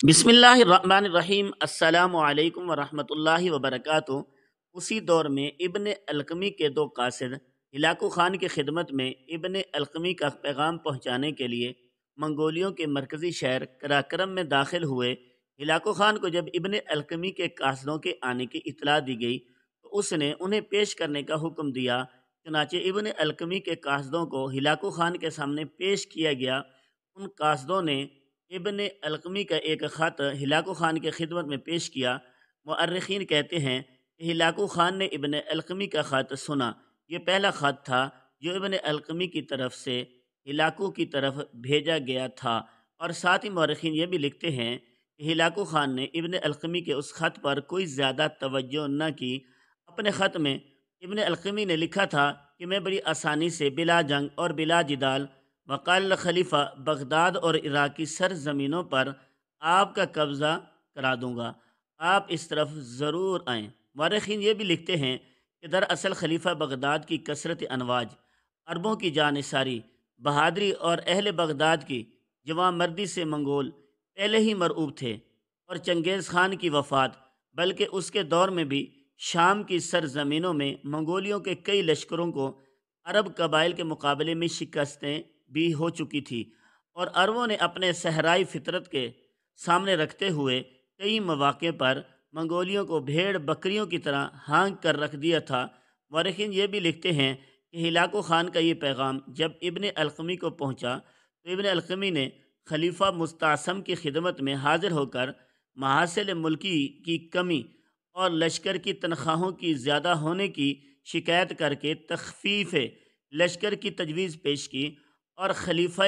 बिस्मिल्लाहिर्रहमानिर्रहीम। अस्सलामु अलैकुम वरहमतुल्लाहि वबरकातुहू। उसी दौर में इब्न अलक़मी के दो कासिद हिलाकू ख़ान की खिदमत में इब्न अलक़मी का पैगाम पहुँचाने के लिए मंगोलियों के मरकज़ी शहर कराकरम में दाखिल हुए। हिलाकू ख़ान को जब इब्न अलक़मी के कासिदों के आने की इत्तला दी गई तो उसने उन्हें पेश करने का हुक्म दिया। चुनांचे इब्न अलक़मी के कासिदों को हिलाकू ख़ान के सामने पेश किया गया। उन कासिदों ने इब्न अलक़मी का एक ख़त हिलाकू ख़ान की खिदमत में पेश किया। मुअर्रिख़ीन कहते हैं कि हिलाकू ख़ान ने इब्न अलक़मी का ख़त सुना। ये पहला ख़त था जो इब्न अलक़मी की तरफ से हिलाकू की तरफ भेजा गया था। और साथ ही मुअर्रिख़ीन ये भी लिखते हैं कि हिलाकू ख़ान ने इब्न अलक़मी के उस ख़त पर कोई ज़्यादा तवज्जो न की। अपने ख़त में इब्न अलक़मी ने लिखा था कि मैं बड़ी आसानी से बिला जंग और बिला जिदाल वक़ाल खलीफ़ा बगदाद और इराक़ की सरज़मीनों पर आपका कब्ज़ा करा दूँगा, आप इस तरफ ज़रूर आएँ। मुअर्रिख़ीन ये भी लिखते हैं कि दरअसल खलीफ़ा बगदाद की कसरत अनवाज, अरबों की जानिसारी, बहादरी और अहल बगदाद की जवामर्दी से मंगोल पहले ही मरऊब थे। और चंगेज़ ख़ान की वफ़ात बल्कि उसके दौर में भी शाम की सरज़मीनों में मंगोलियों के कई लश्करों को अरब कबाइल के मुकाबले में शिकस्तें भी हो चुकी थी। और अरबों ने अपने सहराई फितरत के सामने रखते हुए कई मौक़े पर मंगोलियों को भेड़ बकरियों की तरह हाँक कर रख दिया था। मुअर्रिख़ीन ये भी लिखते हैं कि हिलाकू ख़ान का ये पैगाम जब इब्न अलक़मी को पहुँचा तो इब्न अलक़मी ने खलीफ़ा मुस्तासम की खिदमत में हाज़िर होकर महासिल मुल्की की कमी और लश्कर की तनख्वाहों की ज़्यादा होने की शिकायत करके तख़फ़ीफ़ लश्कर की तजवीज़ पेश की और खलीफ़ा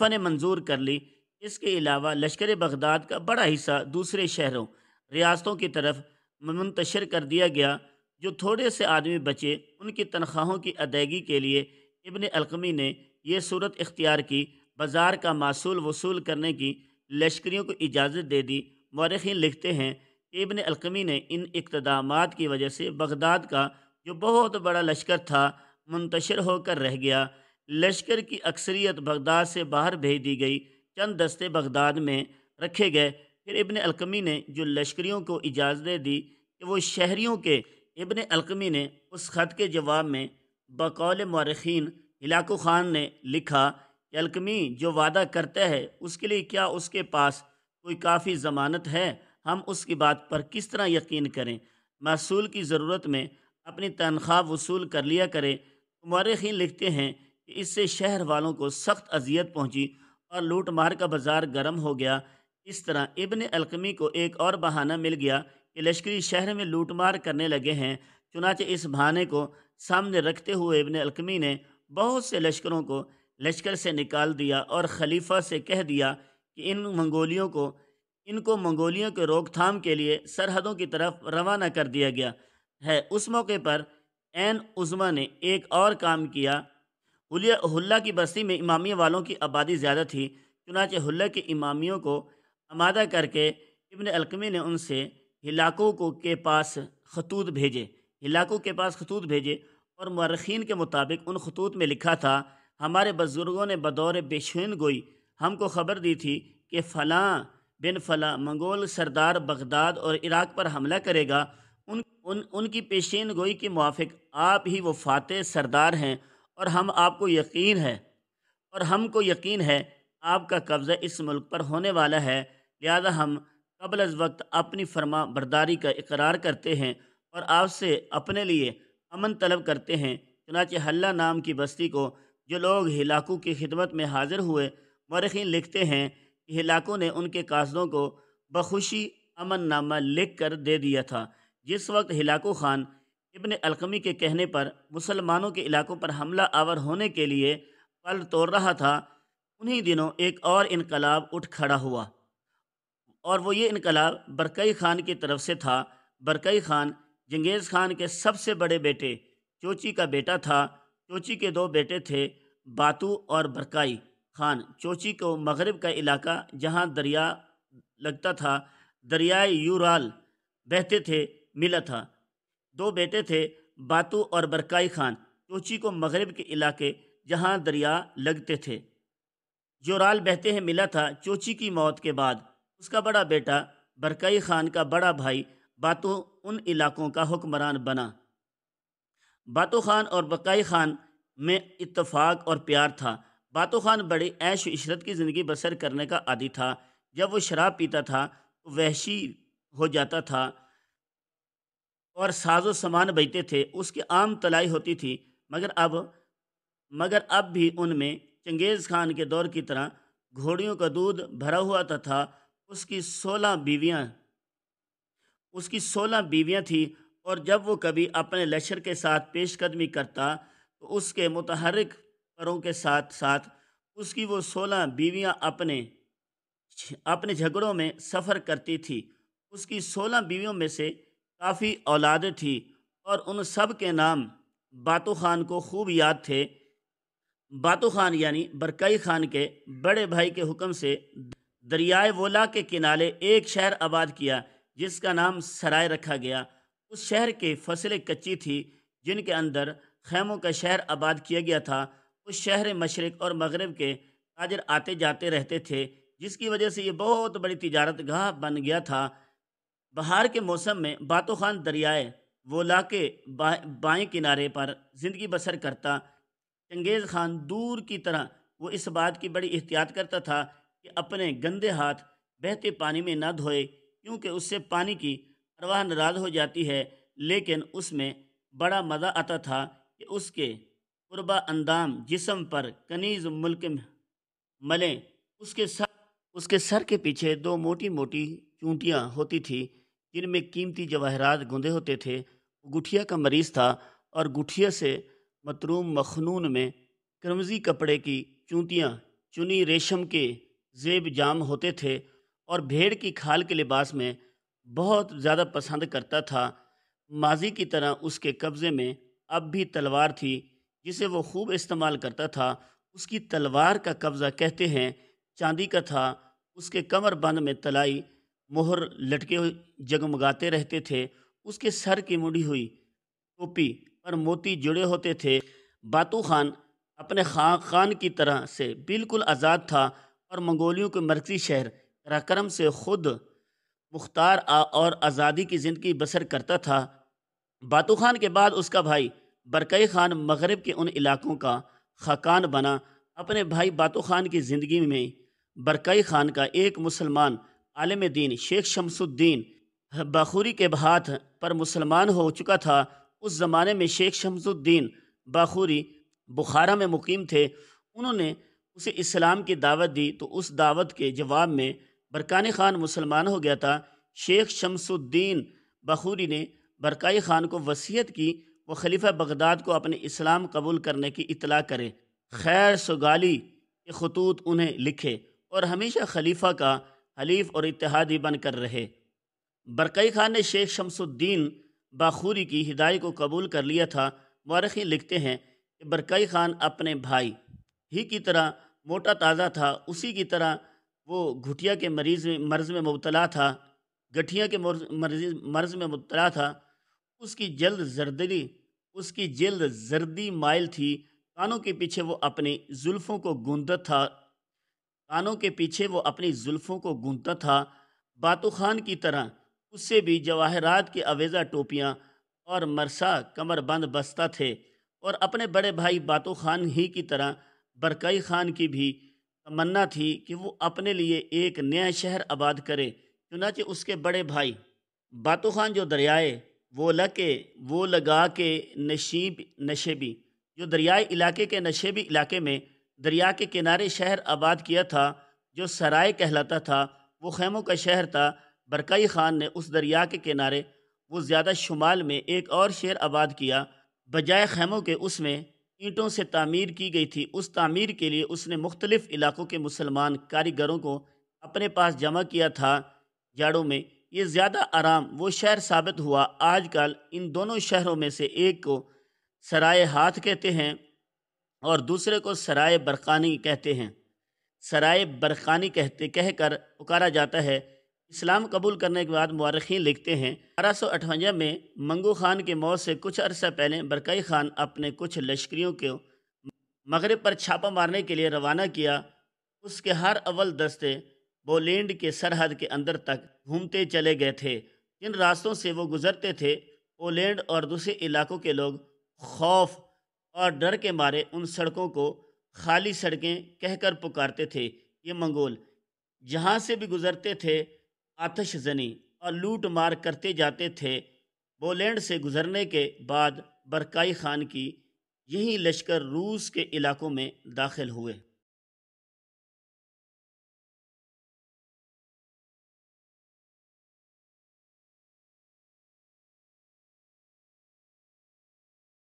ने मंजूर कर ली। इसके अलावा लश्कर बगदाद का बड़ा हिस्सा दूसरे शहरों रियासतों की तरफ मुंतशिर कर दिया गया। जो थोड़े से आदमी बचे उनकी तनख्वाहों की अदायगी के लिए इब्न अलक़मी ने यह सूरत इख्तियार की, बाज़ार का मासूल वसूल करने की लश्करियों को इजाज़त दे दी। मुअर्रिख़ीन लिखते हैं कि इब्न अलक़मी ने इन इक़्तिदामात की वजह से बगदाद का जो बहुत बड़ा लश्कर था मुंतशिर होकर रह गया। लश्कर की अक्सरियत बगदाद से बाहर भेज दी गई, चंद दस्ते बगदाद में रखे गए। फिर इब्न अलक़मी ने जो लश्करियों को इजाज़त दी कि वो शहरियों के इब्न अलक़मी ने उस ख़त के जवाब में बकौल मुअर्रिख़ीन हिलाकू ख़ान ने लिखा कि अलक़मी जो वादा करता है उसके लिए क्या उसके पास कोई काफ़ी ज़मानत है? हम उसकी बात पर किस तरह यकीन करें? महसूल की ज़रूरत में अपनी तनख्वाह वसूल कर लिया करें। मुअर्रिख़ीन लिखते हैं कि इससे शहर वालों को सख्त अजियत पहुँची और लूट मार का बाज़ार गर्म हो गया। इस तरह इब्न अलक़मी को एक और बहाना मिल गया कि लश्करी शहर में लूट मार करने लगे हैं। चुनांचे इस बहाने को सामने रखते हुए इब्न अलक़मी ने बहुत से लश्करों को लश्कर से निकाल दिया और खलीफा से कह दिया कि इनको मंगोलियों के रोकथाम के लिए सरहदों की तरफ रवाना कर दिया गया है। उस मौके पर ऐन उज़्मा ने एक और काम किया। हुल्ला की बस्ती में इमामिया वालों की आबादी ज़्यादा थी। चुनांचे हुल्ला के इमामियों को आमादा करके इब्न अलक़मी ने उनसे हिलाकू के पास खतूत भेजे और मुअर्रिख़ीन के मुताबिक उन खतूत में लिखा था, हमारे बुज़ुर्गों ने बदौर पेशीन गोई हमको ख़बर दी थी कि फ़लाँ बिन फ़लाँ मंगोल सरदार बगदाद और इराक़ पर हमला करेगा। उनकी पेशीन गोई के मुआफ़िक आप ही वो फ़ातेह सरदार हैं और हमको यकीन है आपका कब्ज़ा इस मुल्क पर होने वाला है। लिहाजा हम क़ब्ल अज़ वक्त अपनी फरमा बरदारी का इकरार करते हैं और आपसे अपने लिए अमन तलब करते हैं। चुनांचे हल्ला नाम की बस्ती को जो लोग हिलाकू की खिदमत में हाज़िर हुए, मुअर्रिख़ीन लिखते हैं कि हिलाकू ने उनके कासिदों को बखुशी अमन नामा लिख कर दे दिया था। जिस वक्त हिलाकू ख़ान इब्न अलक़मी के कहने पर मुसलमानों के इलाकों पर हमला आवर होने के लिए पल तोड़ रहा था, उन्हीं दिनों एक और इनकलाब उठ खड़ा हुआ और वो ये इनकलाब बरकई ख़ान की तरफ से था। बरकई ख़ान चंगेज़ ख़ान के सबसे बड़े बेटे चोची का बेटा था। चोची के दो बेटे थे, बातू और बरकई ख़ान। चोची को मगरिब का इलाका जहाँ दरिया लगता था, दरियाए यूराल बहते थे, मिला था। दो बेटे थे, बातू और बरकई ख़ान। चोची को मगरिब के इलाके जहाँ दरिया लगते थे جو رال بہتے ہیں ملا تھا چوچی کی موت کے بعد، اس کا بڑا بیٹا برکائی خان کا بڑا بھائی باتو ان علاقوں کا حکمران بنا۔ باتو خان اور برکائی خان میں اتفاق اور پیار تھا۔ باتو خان بڑی عیش و عشرت کی زندگی بسر کرنے کا عادی تھا۔ جب وہ شراب پیتا تھا تو وحشی ہو جاتا تھا اور ساز و سامان بجتے تھے، اس کی عام تلائی ہوتی تھی، مگر اب بھی ان میں چنگیز خان کے دور کی طرح گھوڑیوں کا دودھ بھرا ہوا تھا۔ اس کی 16 بیویاں تھیں، اور جب وہ کبھی اپنے لشکر کے ساتھ پیش قدمی کرتا تو اس کے متحرک پروں کے ساتھ ساتھ اس کی وہ 16 بیویاں اپنے جھگڑوں میں سفر کرتی تھی۔ اس کی 16 بیویوں میں سے کافی اولادیں تھیں، اور ان سب کے نام باتو خان کو خوب یاد تھے۔ باتو خان یعنی برکائی خان کے بڑے بھائی کے حکم سے دریائے وولا کے کنارے ایک شہر آباد کیا جس کا نام سرائے رکھا گیا۔ اس شہر کی فصلیں کچی تھی جن کے اندر خیموں کا شہر آباد کیا گیا تھا۔ اس شہر مشرق اور مغرب کے تاجر آتے جاتے رہتے تھے، جس کی وجہ سے یہ بہت بڑی تجارت گاہ بن گیا تھا۔ بہار کے موسم میں باتو خان دریائے وولا کے بائیں کنارے پر زندگی بسر کرتا۔ چنگیز خان دور کی طرح وہ اس بات کی بڑی احتیاط کرتا تھا کہ اپنے گندے ہاتھ بہتے پانی میں نہ دھوئے، کیونکہ اس سے پانی کی ارواح ناراض ہو جاتی ہے، لیکن اس میں بڑا مزہ آتا تھا کہ اس کے قربا اندام جسم پر کنیز ملک ملیں۔ اس کے سر کے پیچھے 2 موٹی موٹی چونٹیاں ہوتی تھیں جن میں قیمتی جواہرات گندے ہوتے تھے۔ وہ گٹھیا کا مریض تھا، اور گٹھیا سے متروم مخنون میں کرمزی کپڑے کی چونٹیاں چنی ریشم کے زیب جام ہوتے تھے، اور بھیڑ کی کھال کے لباس میں بہت زیادہ پسند کرتا تھا۔ ماضی کی طرح اس کے قبضے میں اب بھی تلوار تھی جسے وہ خوب استعمال کرتا تھا۔ اس کی تلوار کا قبضہ کہتے ہیں چاندی کا تھا۔ اس کے کمر بند میں طلائی مہر لٹکے ہوئے جگمگاتے رہتے تھے۔ اس کے سر کی مڑی ہوئی ٹوپی پر موتی جڑے ہوتے تھے۔ باتو خان اپنے خان کی طرح سے بالکل آزاد تھا، اور منگولیوں کے مرکزی شہر قراقرم سے خود مختار اور آزادی کی زندگی بسر کرتا تھا۔ باتو خان کے بعد اس کا بھائی برکائی خان مغرب کے ان علاقوں کا خاقان بنا۔ اپنے بھائی باتو خان کی زندگی میں برکائی خان کا ایک مسلمان عالم دین شیخ شمس الدین باخوری کے ہاتھ پر مسلمان ہو چکا تھا۔ اس زمانے میں شیخ شمس الدین باخوری بخارا میں مقیم تھے۔ انہوں نے اسے اسلام کی دعوت دی تو اس دعوت کے جواب میں برکانی خان مسلمان ہو گیا تھا۔ شیخ شمس الدین باخوری نے برکائی خان کو وصیت کی وہ خلیفہ بغداد کو اپنے اسلام قبول کرنے کی اطلاع کرے، خیر سگالی کے خطوط انہیں لکھے، اور ہمیشہ خلیفہ کا حلیف اور اتحادی بن کر رہے۔ برکائی خان نے شیخ شمس الدین باخوری کی ہدایت کو قبول کر لیا تھا۔ مورخین لکھتے ہیں کہ برکائی خان اپنے بھائی ہی کی طرح موٹا تازہ تھا، اسی کی طرح وہ گٹھیا کے مرض میں مبتلا تھا۔ اس کی جلد زردی مائل تھی۔ کانوں کے پیچھے وہ اپنی زلفوں کو گونتھتا تھا۔ باتو خان کی طرح اس سے بھی جواہرات کی آویزہ ٹوپیاں اور مرصع کمر بند بستہ تھے، اور اپنے بڑے بھائی باتو خان ہی کی طرح برکائی خان کی بھی تمنا تھی کہ وہ اپنے لیے ایک نیا شہر آباد کرے۔ چنانچہ اس کے بڑے بھائی باتو خان جو دریائے وولگا کے نشیبی علاقے میں دریا کے کنارے شہر آباد کیا تھا جو سرائے کہلاتا تھا، وہ خیموں کا شہر تھا۔ برکائی خان نے اس دریا کے کنارے وہ زیادہ شمال میں ایک اور شہر آباد کیا، بجائے خیموں کے اس میں اینٹوں سے تعمیر کی گئی تھی۔ اس تعمیر کے لیے اس نے مختلف علاقوں کے مسلمان کاریگروں کو اپنے پاس جمع کیا تھا۔ جاڑوں میں یہ زیادہ آرام وہ شہر ثابت ہوا۔ آج کل ان دونوں شہروں میں سے ایک کو سرائے ہاتھ کہتے ہیں اور دوسرے کو سرائے برقانی کہتے ہیں۔ سرائے برقانی کہہ کر پکارا جاتا ہے۔ اسلام قبول کرنے کے بعد مورخین لکھتے ہیں 1858 میں منگو خان کی موت سے کچھ عرصہ پہلے برکائی خان اپنے کچھ لشکریوں کو مغرب پر چھاپہ مارنے کے لیے روانہ کیا۔ اس کے ہر اول دستے پولینڈ کے سرحد کے اندر تک گھومتے چلے گئے تھے۔ جن راستوں سے وہ گزرتے تھے، پولینڈ اور دوسرے علاقوں کے لوگ خوف اور ڈر کے مارے ان سڑکوں کو خالی سڑکیں کہہ کر پکارتے تھے۔ یہ منگول جہاں سے بھی گزرتے تھے آتش زنی اور لوٹ مار کرتے جاتے تھے۔ پولینڈ سے گزرنے کے بعد برکائی خان کی یہی لشکر روس کے علاقوں میں داخل ہوئے۔